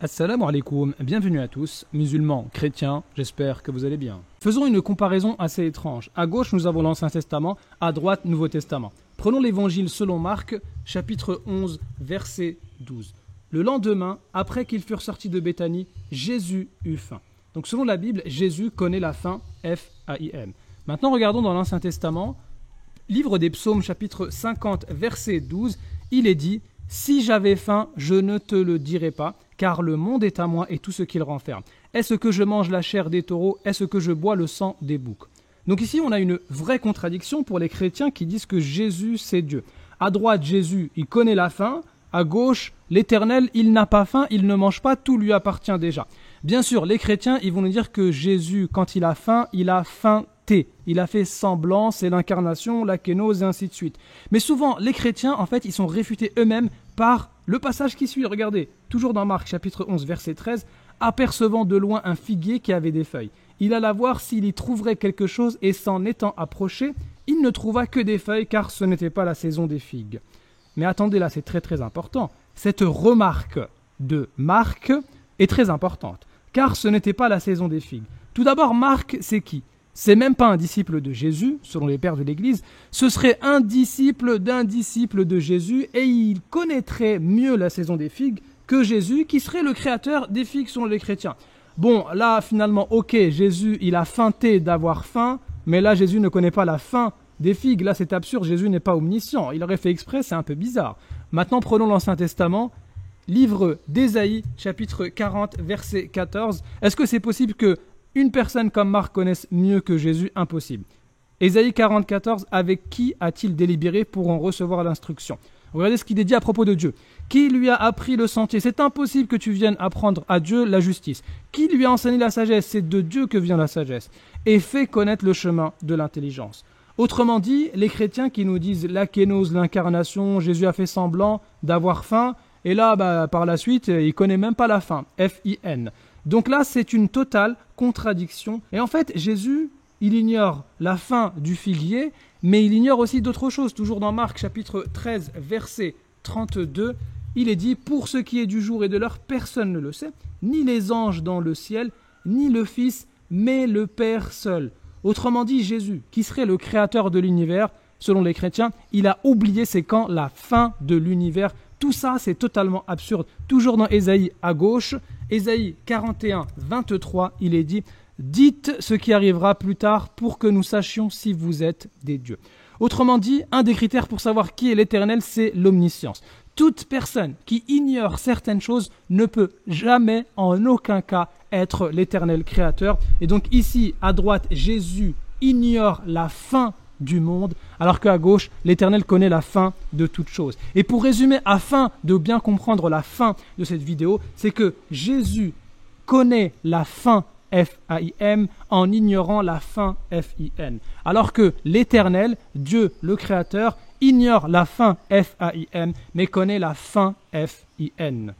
Assalamu alaikum, bienvenue à tous, musulmans, chrétiens, j'espère que vous allez bien. Faisons une comparaison assez étrange. À gauche, nous avons l'Ancien Testament, à droite, Nouveau Testament. Prenons l'évangile selon Marc, chapitre 11, verset 12. Le lendemain, après qu'ils furent sortis de Béthanie, Jésus eut faim. Donc selon la Bible, Jésus connaît la faim, F-A-I-M. Maintenant, regardons dans l'Ancien Testament, livre des Psaumes, chapitre 50, verset 12, il est dit « Si j'avais faim, je ne te le dirais pas, car le monde est à moi et tout ce qu'il renferme. Est-ce que je mange la chair des taureaux? Est-ce que je bois le sang des boucs ?» Donc ici, on a une vraie contradiction pour les chrétiens qui disent que Jésus, c'est Dieu. À droite, Jésus, il connaît la faim. À gauche, l'Éternel, il n'a pas faim, il ne mange pas, tout lui appartient déjà. Bien sûr, les chrétiens, ils vont nous dire que Jésus, quand il a faim feinté. Il a fait semblant, c'est l'incarnation, la kénose et ainsi de suite. Mais souvent, les chrétiens, en fait, ils sont réfutés eux-mêmes par le passage qui suit. Regardez, toujours dans Marc, chapitre 11, verset 13, « Apercevant de loin un figuier qui avait des feuilles. Il alla voir s'il y trouverait quelque chose, et s'en étant approché, il ne trouva que des feuilles, car ce n'était pas la saison des figues. » Mais attendez, là, c'est très très important. Cette remarque de Marc est très importante, car ce n'était pas la saison des figues. Tout d'abord, Marc, c'est qui ? C'est même pas un disciple de Jésus, selon les pères de l'Église, ce serait un disciple d'un disciple de Jésus, et il connaîtrait mieux la saison des figues que Jésus, qui serait le créateur des figues selon les chrétiens. Bon, là, finalement, ok, Jésus, il a feinté d'avoir faim, mais là, Jésus ne connaît pas la fin des figues. Là, c'est absurde, Jésus n'est pas omniscient. Il aurait fait exprès, c'est un peu bizarre. Maintenant, prenons l'Ancien Testament, livre d'Ésaïe, chapitre 40, verset 14. Est-ce que c'est possible que une personne comme Marc connaisse mieux que Jésus? Impossible. Ésaïe 40, 14, avec qui a-t-il délibéré pour en recevoir l'instruction? Regardez ce qu'il est dit à propos de Dieu. Qui lui a appris le sentier? C'est impossible que tu viennes apprendre à Dieu la justice. Qui lui a enseigné la sagesse? C'est de Dieu que vient la sagesse. Et fait connaître le chemin de l'intelligence. Autrement dit, les chrétiens qui nous disent la kénose, l'incarnation, Jésus a fait semblant d'avoir faim, et là, par la suite, il ne connaît même pas la fin, F-I-N. Donc là, c'est une totale contradiction. Et en fait, Jésus, il ignore la fin du figuier, mais il ignore aussi d'autres choses. Toujours dans Marc, chapitre 13, verset 32, il est dit « Pour ce qui est du jour et de l'heure, personne ne le sait, ni les anges dans le ciel, ni le Fils, mais le Père seul. » Autrement dit, Jésus, qui serait le créateur de l'univers, selon les chrétiens, il a oublié c'est quand la fin de l'univers. Tout ça, c'est totalement absurde. Toujours dans Ésaïe à gauche, Ésaïe 41, 23, il est dit « Dites ce qui arrivera plus tard pour que nous sachions si vous êtes des dieux. » Autrement dit, un des critères pour savoir qui est l'Éternel, c'est l'omniscience. Toute personne qui ignore certaines choses ne peut jamais, en aucun cas, être l'Éternel créateur. Et donc ici, à droite, Jésus ignore la fin du monde, alors qu'à gauche, l'Éternel connaît la fin de toutes choses. Et pour résumer, afin de bien comprendre la fin de cette vidéo, c'est que Jésus connaît la fin F-A-I-M en ignorant la fin F-I-N. Alors que l'Éternel, Dieu le Créateur, ignore la fin F-A-I-M mais connaît la fin F-I-N.